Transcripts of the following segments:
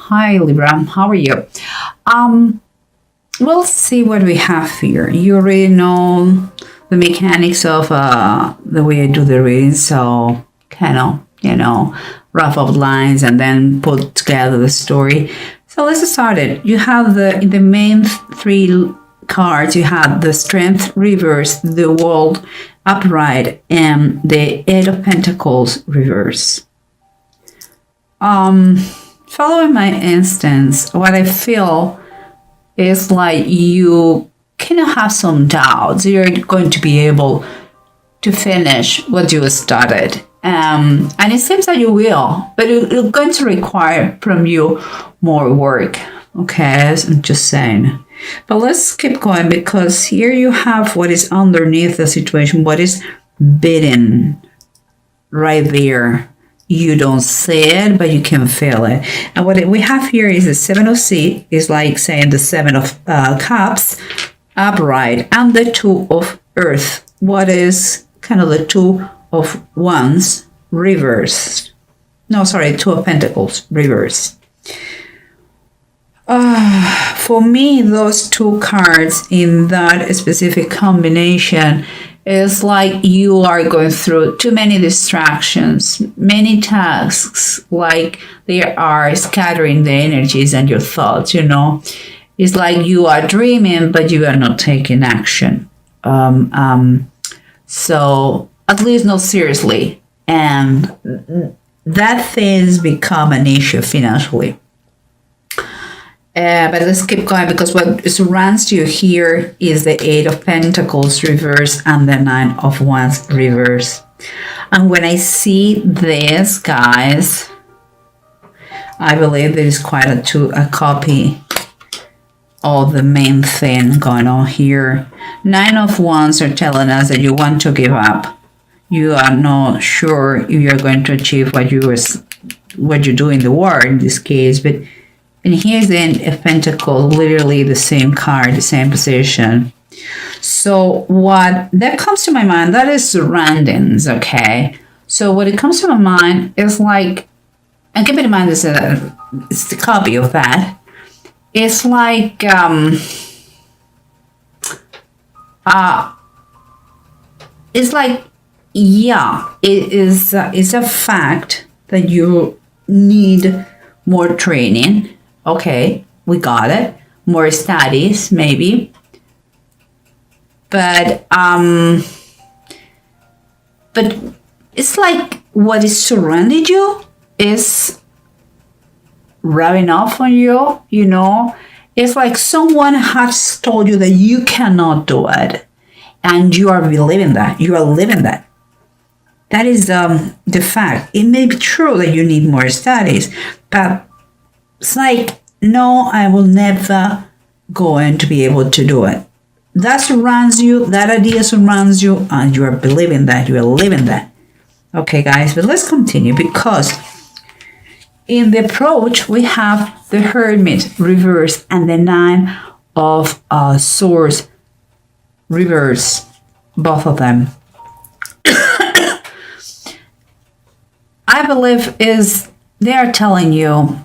Hi Libra, how are you? We'll see what we have here. You already know the mechanics of the way I do the reading, so kind of, rough up lines and then put together the story. So let's start it. You have in the main three cards, you have the Strength reverse, the World upright, and the Eight of Pentacles reverse. Following my instance, what I feel is like you kind of have some doubts. You're going to be able to finish what you started. And it seems that you will, but it's going to require from you more work. Okay, I'm just saying. But let's keep going, because here you have what is underneath the situation, what is bidden right there. You don't see it, but you can feel it. And what we have here is the Seven of Seas, is like saying the Seven of Cups upright, and the Two of Earth. What is kind of the Two of Wands reversed? No, sorry, Two of Pentacles reversed. For me, those two cards in that specific combination is like you are going through too many distractions, many tasks, like they are scattering the energies and your thoughts, It's like you are dreaming, but you are not taking action. So at least not seriously. And that things become an issue financially. But let's keep going, because what surrounds you here is the Eight of Pentacles reverse and the Nine of Wands reverse. And when I see this, guys, I believe there is quite a copy of the main thing going on here. Nine of Wands are telling us that you want to give up. You are not sure if you're going to achieve what you do in the war in this case, but. And here's the Eight of Pentacles, literally the same card, the same position. So what that comes to my mind, that is surroundings, okay? So what it comes to my mind is like, and keep in mind, it's the copy of that. It's like, it's a fact that you need more training. Okay, we got it. More studies, maybe. But it's like what is surrounding you is rubbing off on you, It's like someone has told you that you cannot do it. And you are believing that. You are living that. That is the fact. It may be true that you need more studies, but it's like, no, I will never going to be able to do it. That surrounds you, that idea surrounds you, and you are believing that, you are living that. Okay, guys, but let's continue, because in the approach, we have the Hermit reverse and the Nine of Swords reverse, both of them. I believe they are telling you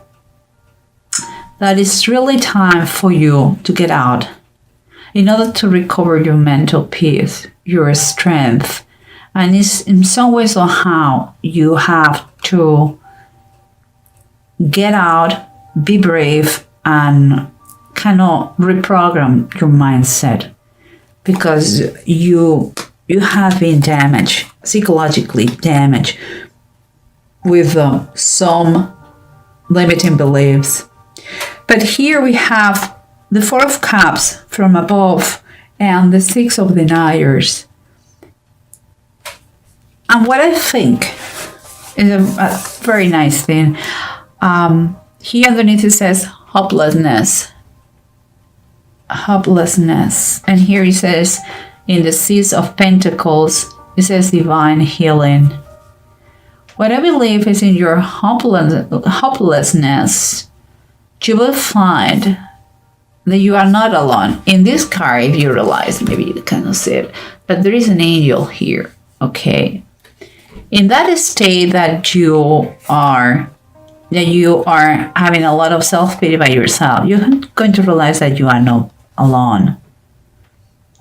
that it's really time for you to get out in order to recover your mental peace, your strength. And it's in some ways or how you have to get out, be brave, and kind of reprogram your mindset, because you have been damaged, psychologically damaged, with some limiting beliefs. But here we have the Four of Cups from above and the Six of Deniers. And what I think is a very nice thing. Here underneath it says hopelessness. Hopelessness. And here it says in the Six of Pentacles, it says divine healing. What I believe is in your hopelessness, you will find that you are not alone. In this card, if you realize, maybe you cannot see it, but there is an angel here, okay? In that state that you are that you are having a lot of self-pity by yourself, you're going to realize that you are not alone,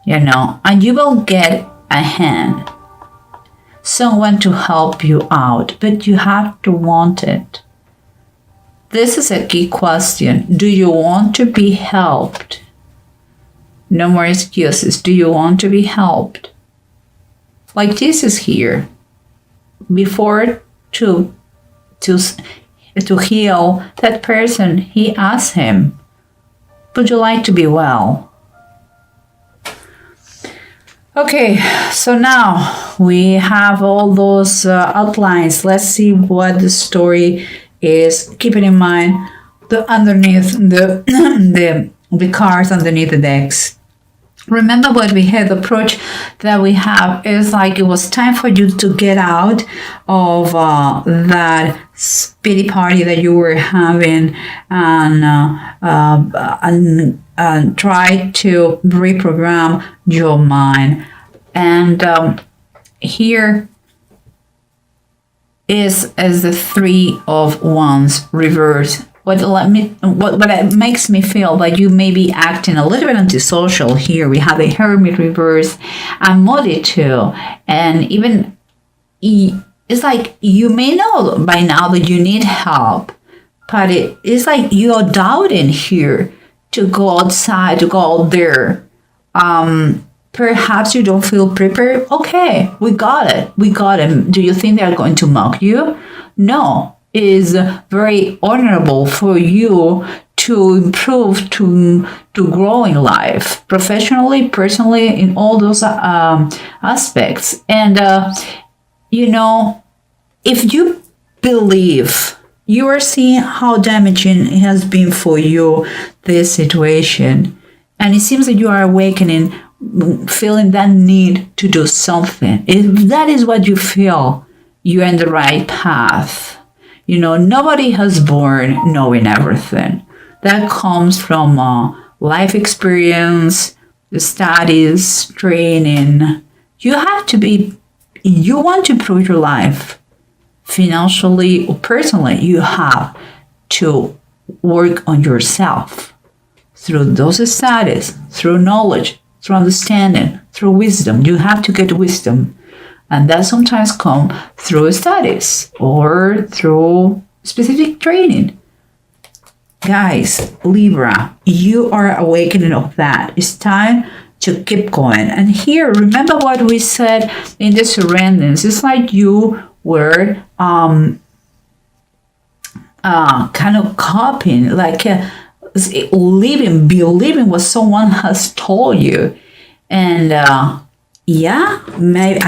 and you will get a hand, someone to help you out, but you have to want it. This is a key question. Do you want to be helped? No more excuses. Do you want to be helped? Like Jesus here, before to heal that person, he asked him, would you like to be well? Okay, so now we have all those outlines. Let's see what the story is. Keeping in mind the underneath the cards underneath the decks. Remember what we had, the approach that we have is like it was time for you to get out of that pity party that you were having and try to reprogram your mind. And here is as the Three of Wands reversed. What makes me feel like you may be acting a little bit antisocial here. We have the Hermit reverse and Moody too. And even it's like you may know by now that you need help, but it's like you're doubting here to go outside, to go out there. Perhaps you don't feel prepared. Okay, we got it. We got it. Do you think they're going to mock you? No. Is very honorable for you to improve, to grow in life, professionally, personally, in all those aspects. And if you believe, you are seeing how damaging it has been for you, this situation, and it seems that you are awakening, feeling that need to do something. If that is what you feel, you're in the right path. Nobody has born knowing everything. That comes from life experience, studies, training. You want to improve your life financially or personally. You have to work on yourself through those studies, through knowledge, through understanding, through wisdom. You have to get wisdom. And that sometimes comes through studies or through specific training. Guys, Libra, you are awakening of that. It's time to keep going. And here, remember what we said in the surroundings. It's like you were kind of copying, like believing what someone has told you. And yeah, maybe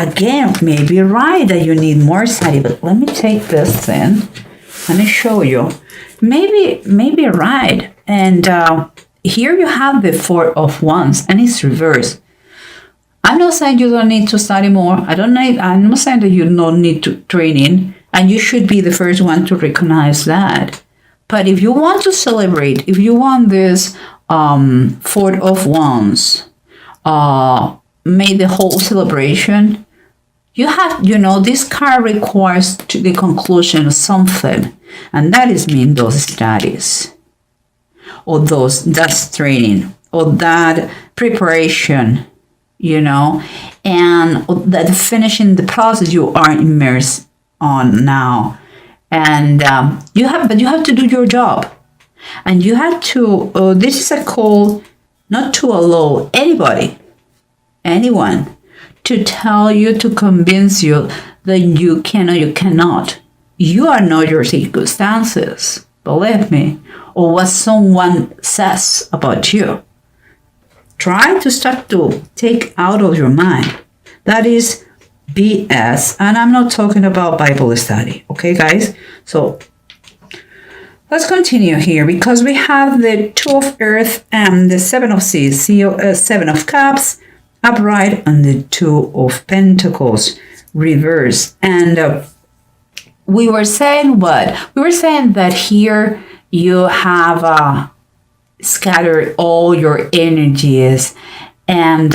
right that you need more study, but let me take this in. Let me show you. Maybe right. And here you have the Four of Wands, and it's reversed. I'm not saying you don't need to study more. I'm not saying that you don't need to training, and you should be the first one to recognize that. But if you want to celebrate, if you want this Four of Wands, made the whole celebration, you have, this card requires to the conclusion of something, and that is mean those studies, or that's training, or that preparation, and that finishing the process you are immersed on now, and you have to do your job, and you have to. This is a call not to allow anyone to tell you, to convince you that you can or you cannot. You are not your circumstances, believe me, or what someone says about you. Try to start to take out of your mind. That is BS, and I'm not talking about Bible study, okay, guys? So let's continue here, because we have the Two of Earth and the Seven of Seas, Seven of Cups, upright, and the Two of Pentacles reverse. And we were saying what? We were saying that here you have scattered all your energies, and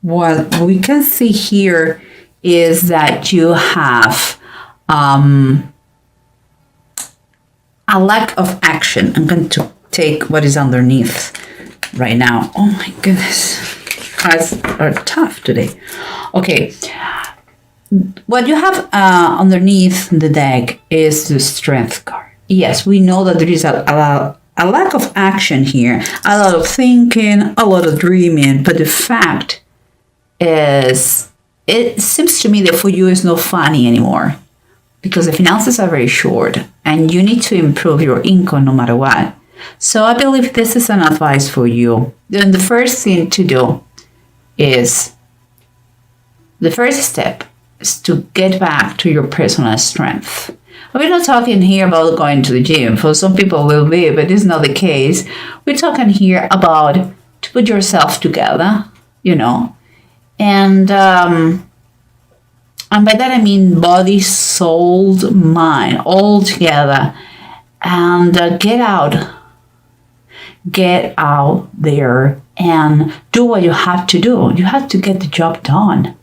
what we can see here is that you have a lack of action. I'm going to take what is underneath right now. Oh my goodness, cards are tough today. Okay, what you have underneath the deck is the Strength card. Yes, we know that there is a lack of action here, a lot of thinking, a lot of dreaming, but the fact is, it seems to me that for you it's not funny anymore, because the finances are very short and you need to improve your income no matter what. So I believe this is an advice for you. Then the first thing to do is, the first step is to get back to your personal strength. We're not talking here about going to the gym. For some people will be, but it's not the case. We're talking here about to put yourself together, you know, and by that I mean body, soul, mind, all together, and get out there and do what you have to do. You have to get the job done.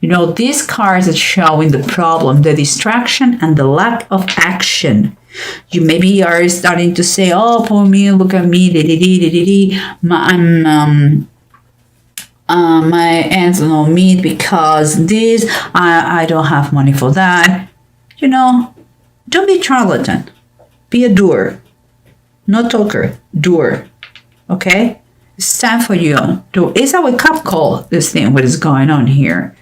You know, these cards are showing the problem, the distraction, and the lack of action. You maybe are starting to say, oh, poor me, look at me, my ends don't meet because this, I don't have money for that. You know, don't be a charlatan. Be a doer. Not talker, doer. Okay? It's time for you to, it's a wake-up call, this thing, what is going on here.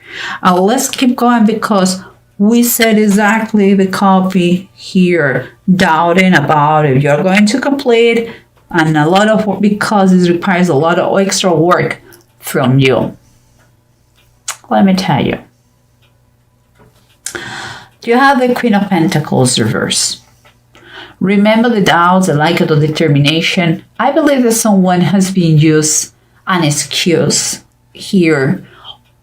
Let's keep going, because we said exactly the copy here, doubting about if you're going to complete, and a lot of work, because it requires a lot of extra work from you. Let me tell you. You have the Queen of Pentacles reverse. Remember the doubts, the lack of determination. I believe that someone has been used an excuse here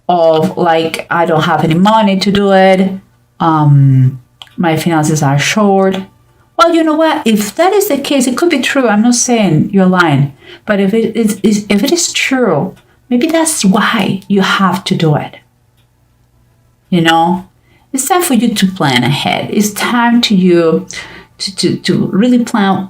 of like, I don't have any money to do it. My finances are short. Well, you know what? If that is the case, it could be true. I'm not saying you're lying. But if it is true, maybe that's why you have to do it. You know? It's time for you to plan ahead. It's time to you to really plan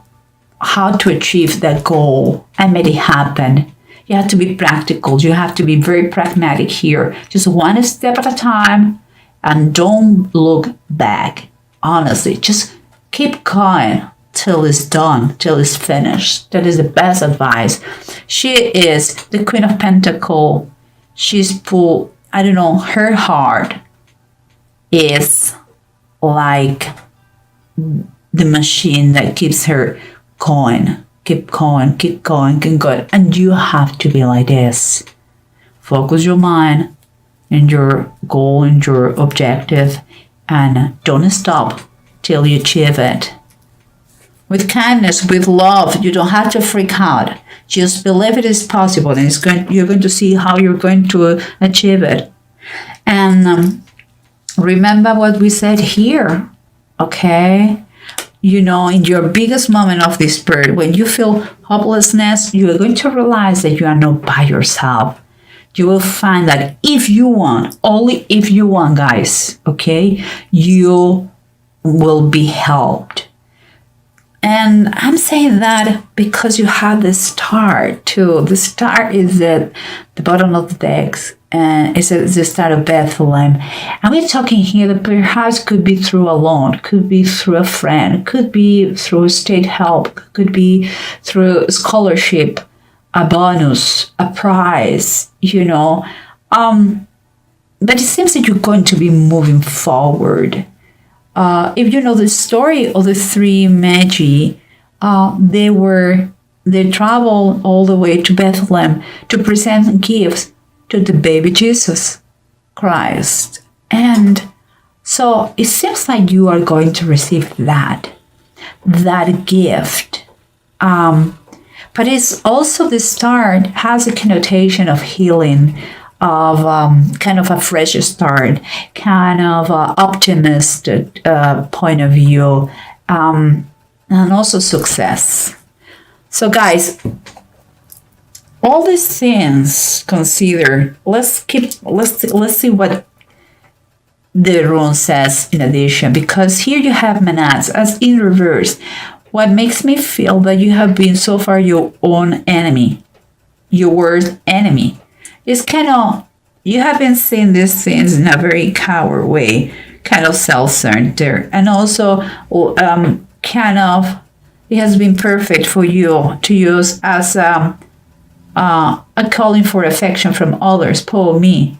how to achieve that goal and make it happen. You have to be practical. You have to be very pragmatic here. Just one step at a time, and don't look back. Honestly, just keep going till it's done, till it's finished. That is the best advice. She is the Queen of Pentacles. She's full, I don't know, her heart is like the machine that keeps her going. Keep going, keep going, keep going. And you have to be like this. Focus your mind and your goal and your objective, and don't stop till you achieve it. With kindness, with love, you don't have to freak out. Just believe it is possible, and you're going to see how you're going to achieve it. And remember what we said here, okay? You know, in your biggest moment of this spirit, when you feel hopelessness, you are going to realize that you are not by yourself. You will find that if you want, only if you want, guys, okay, you will be helped. And I'm saying that because you have the star too. The star is at the bottom of the decks, and it's the star of Bethlehem. And we're talking here that perhaps could be through a loan, could be through a friend, could be through state help, could be through a scholarship, a bonus, a prize, you know. But it seems that you're going to be moving forward. If you know the story of the three Magi, they traveled all the way to Bethlehem to present gifts to the baby Jesus Christ. And so it seems like you are going to receive that gift. But it's also the start has a connotation of healing, of kind of a fresh start, kind of optimistic point of view, and also success. So guys, all these things considered, let's see what the rune says in addition, because here you have Manats as in reverse. what makes me feel that you have been so far your own enemy, your worst enemy. It's kind of, you have been seeing these things in a very coward way, kind of self-centered, and also kind of, it has been perfect for you to use as a calling for affection from others, poor me,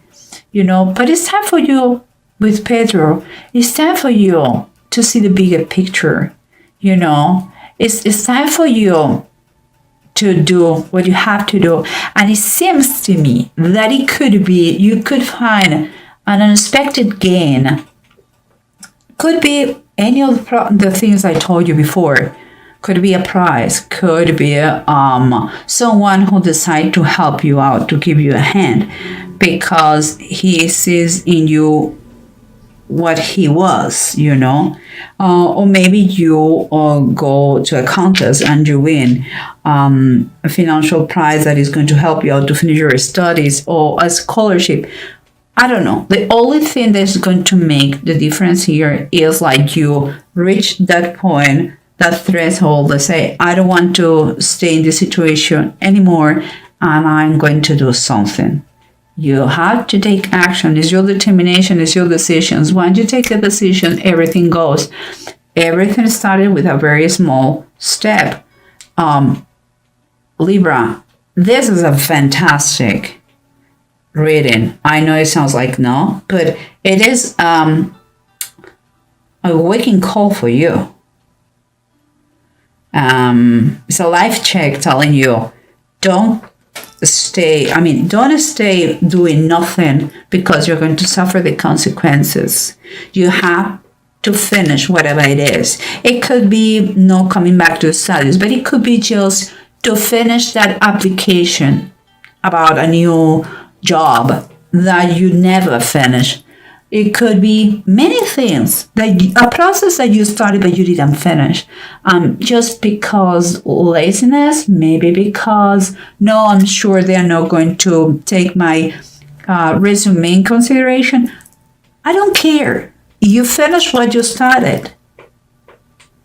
But it's time for you with Pedro. It's time for you to see the bigger picture, It's time for you to do what you have to do. And it seems to me that it could be, you could find an unexpected gain. Could be any of the things I told you before. Could be a prize, could be someone who decides to help you out, to give you a hand, because he sees in you what he was, or maybe you go to a contest and you win a financial prize that is going to help you out to finish your studies, or a scholarship. I don't know. The only thing that's going to make the difference here is like you reach that point, that threshold, that say, I don't want to stay in this situation anymore, and I'm going to do something. You have to take action. It's your determination, it's your decisions. Once you take a decision, everything goes. Everything started with a very small step. Libra, this is a fantastic reading. I know it sounds like no, but it is a waking call for you. It's a life check telling you, don't stay doing nothing, because you're going to suffer the consequences. You have to finish whatever it is. It could be not coming back to studies, but it could be just to finish that application about a new job that you never finish. It could be many things, a process that you started but you didn't finish. Just because laziness, maybe because, no, I'm sure they're not going to take my resume in consideration. I don't care. You finish what you started.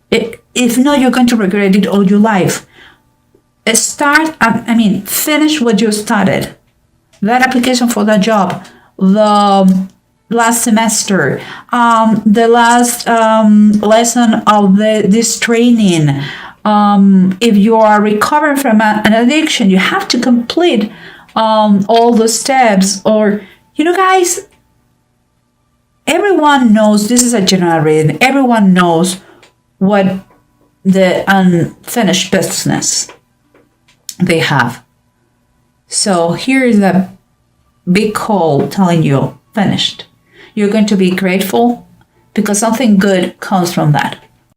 If not, you're going to regret it all your life. Finish what you started. That application for that job, the last semester, the last lesson of this training. If you are recovering from an addiction, you have to complete all the steps. Or, guys, everyone knows, this is a general reading, everyone knows what the unfinished business they have. So here is a big call telling you, finished. You're going to be grateful because something good comes from that.